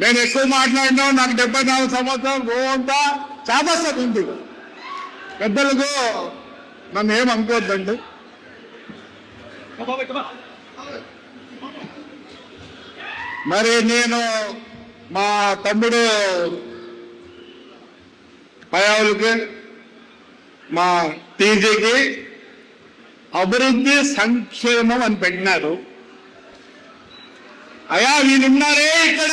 నేను ఎక్కువ మాట్లాడినా, నాకు 74 సంవత్సరాలు రోజంతా చాదస్తది ఉంది. పెద్దలకు నన్ను ఏం అనుకోవద్దండి. మరి నేను మా తమ్ముడు పయావులకి, మా టీజీకి అభివృద్ధి సంక్షేమం అని పెట్టినారు. అయా వీళ్ళున్నారే ఇక్కడ,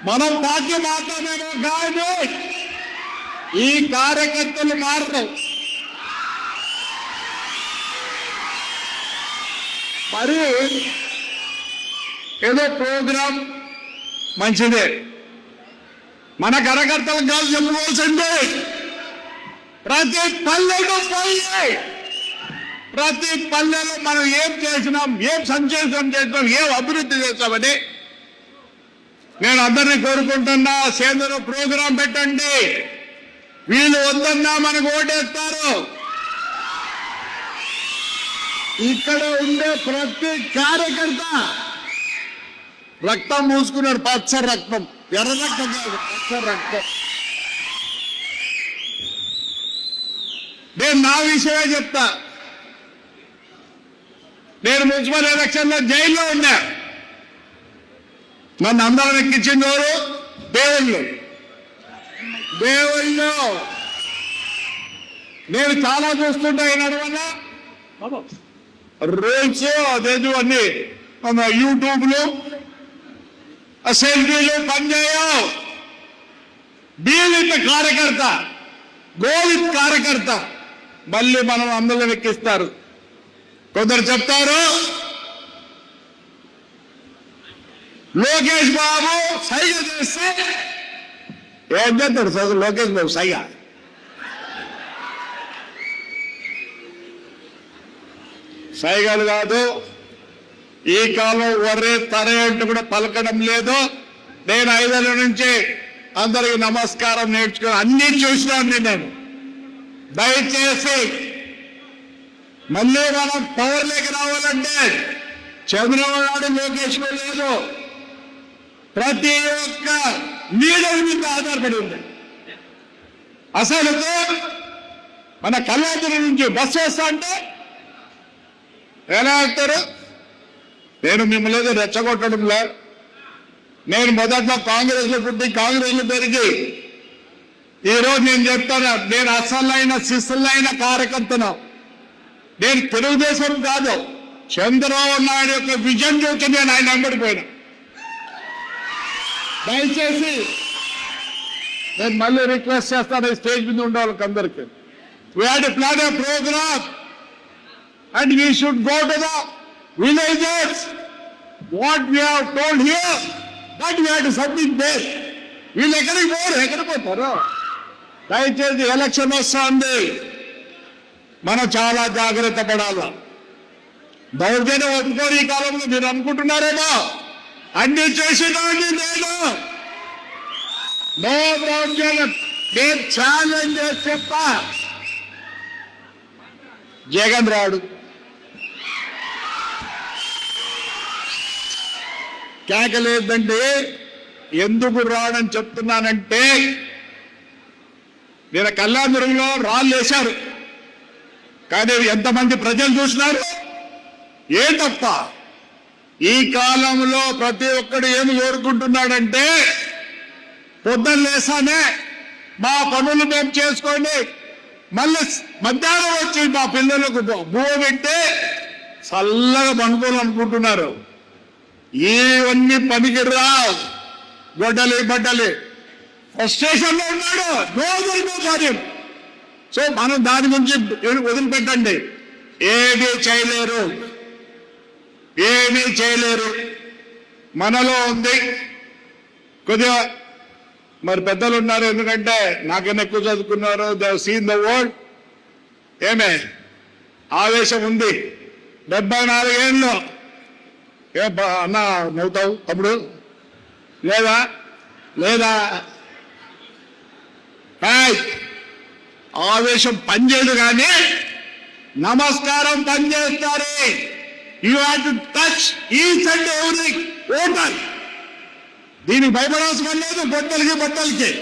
మనం పార్టీ మాత్రమేమో కాదు, ఈ కార్యకర్తలు మారరు. మరి ఏదో ప్రోగ్రాం మంచిదే, మన కార్యకర్తలకు కాదు చెప్పుకోవాల్సింది. ప్రతి పల్లెకు పోయి, ప్రతి పల్లెలో మనం ఏం చేసినాం, ఏం సంక్షేమం చేసినాం, ఏం అభివృద్ధి చేస్తామని నేను అందరినీ కోరుకుంటున్నా. సేంద్ర ప్రోగ్రాం పెట్టండి. వీళ్ళు వద్దన్నా మనకు ఓటేస్తారు. ఇక్కడ ఉండే ప్రతి కార్యకర్త రక్తం మూసుకున్నాడు. పచ్చ రక్తం, ఎర్ర రక్తం కాదు, పచ్చ రక్తం. నేను నా విషయమే చెప్తా. నేను మున్సిపల్ ఎలక్షన్ లో జైల్లో ఉన్నా. నన్ను అందరం ఎక్కించింది ఎవరు? దేవుళ్ళు. నేను చాలా చూస్తుంటా ఈనాడు వల్ల రూల్స్ అదేదో అన్ని మన యూట్యూబ్లో సెల్ఫీలు పనిచేయవు. బీవిత్ కార్యకర్త, గోవిత్ కార్యకర్త మళ్ళీ మనం అందరూ ఎక్కిస్తారు. కొందరు చెప్తారు లోకేష్ బాబు సైగ చేస్తే ఏం చేస్తాడు సార్ లోకేష్ బాబు సైగ? సైగలు కాదు. ఈ కాలం వర్రే తరే అంటూ కూడా పలకడం లేదు. నేను 5 ఏళ్ళ నుంచి అందరికి నమస్కారం నేర్చుకుని అన్ని చూసినాను. నేను దయచేసి మళ్ళీ మనం పవర్లోకి రావాలంటే చంద్రబాబు నాయుడు, లోకేష్ లేదు, ప్రతి ఒక్క లీడర్ మీద ఆధారపడి ఉంది. అసలు మన కళ్యాణ నుంచి బస్సు వస్తా అంటే ఎలా వెళ్తారు? నేను మిమ్మల్ని రెచ్చగొట్టడంలో, నేను మొదట్లో కాంగ్రెస్ లో పుట్టి కాంగ్రెస్ లో పెరిగి ఈరోజు నేను చెప్తాను, నేను అసలైన సిసలైన కార్యకర్తను. నేను తెలుగుదేశం కాదు, చంద్రబాబు నాయుడు యొక్క విజన్ చూసి నేను ఆయన వెంబడిపోయినా. దయచేసి నేను మళ్ళీ రిక్వెస్ట్ చేస్తాను, స్టేజ్ మీద ఉండే వాళ్ళకి అందరికీ. We had to plan a program and we should go to the villages. What we have told here, that we have to submit there. వీళ్ళు ఎక్కడికి పోతారు? దయచేసి ఎలక్షన్ వస్తుంది, మనం చాలా జాగ్రత్త పడాలి. దౌర్జన్యం ఒప్పుకోని ఈ కాలంలో మీరు అనుకుంటున్నారేమో అన్ని చేసినాన్ని నేను నో దౌర్జన్యం. నేను ఛాలెంజ్ చేసి చెప్పా, జగన్ రాడు. కేకలేదంటే ఎందుకు రాడని చెప్తున్నానంటే, నేను కళ్యాణదుర్గంలో రాళ్ళు వేశారు, కానీ ఎంతమంది ప్రజలు చూసినారు? ఏ తప్ప ఈ కాలంలో ప్రతి ఒక్కడు ఏమి కోరుకుంటున్నాడంటే, పొద్దున్న లేసానే మా పనులు మేము చేసుకోండి, మళ్ళీ మధ్యాహ్నం వచ్చి మా పిల్లలకు బువ్వ పెట్టి చల్లగా పండుకోవాలనుకుంటున్నారు. ఇవన్నీ పనికి రావు. బడ్డలి ఫ్రస్ట్రేషన్ లో ఉన్నాడు, రోజులతో కార్యం. సో మనం దాని గురించి వదిలిపెట్టండి. ఏమీ చేయలేరు. మనలో ఉంది కొద్దిగా. మరి పెద్దలు ఉన్నారు, ఎందుకంటే నాకన్నా ఎక్కువ చదువుకున్నారు, they have seen the world. ఏమే ఆవేశం ఉంది. 74 ఏళ్ళు ఏ అన్న నవ్వుతావు తమ్ముడు? లేదా ఆవేశం పనిచేయదు, కానీ నమస్కారం పనిచేస్తారు. You have to touch each and every voter. దీనికి భయపడాల్సిన లేదు. బట్టలకి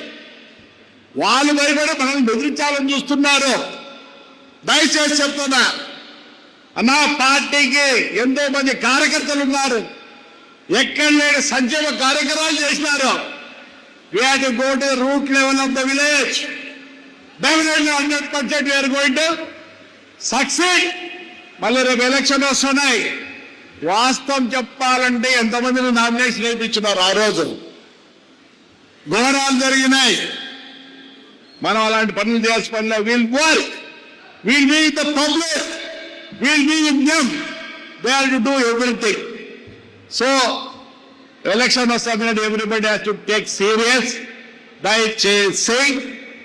వాళ్ళు భయపడి మనల్ని బెదిరించాలని చూస్తున్నారు. దయచేసి చెప్తున్నా, అన్నా పార్టీకి ఎంతో మంది కార్యకర్తలు ఉన్నారు. ఎక్కడ లేని సంక్షేమ కార్యక్రమాలు చేసినారు. We have to go to the root level of the village. Definitely 100% we are going to succeed. మళ్ళీ రేపు ఎలక్షన్ వస్తున్నాయి. వాస్తవం చెప్పాలంటే ఎంతమందిని నామినేషన్ వేయించున్నారు. ఆ రోజు ఘోరాలు జరిగినాయి. మనం అలాంటి పనులు చేయాల్సిన పనిలో we'll be with the public, we'll be with them. They have to do everything. So election వస్తుంది, everybody has to take serious.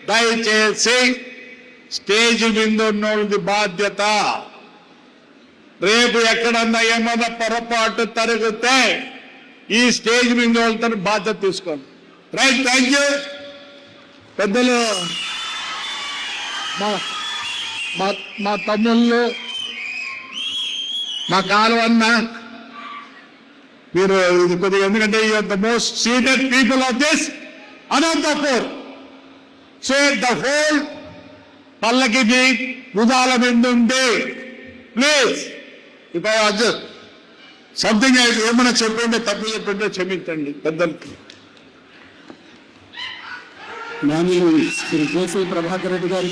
దయచేసి స్టేజ్ మీద ఉన్నోళ్ళది బాధ్యత. రేపు ఎక్కడన్నా ఏమన్నా పొరపాటు తరిగితే ఈ స్టేజ్ మీద వాళ్ళతో బాధ్యత తీసుకోండి. Right, thank you. పెద్దలు మా తమ్ముళ్ళు, మా కాలువన్న, మీరు ఇది కొద్దిగా, ఎందుకంటే you're the most senior people of this Anantapur. So the whole పల్లకి భుజాల మీద ఉంటే please if I adjust something ఏమైనా చెప్పింటే తప్పు చెప్పింటే క్షమించండి పెద్దలకి. మాన్యులు శ్రీ కేసీ ప్రభాకర్ రెడ్డి గారు.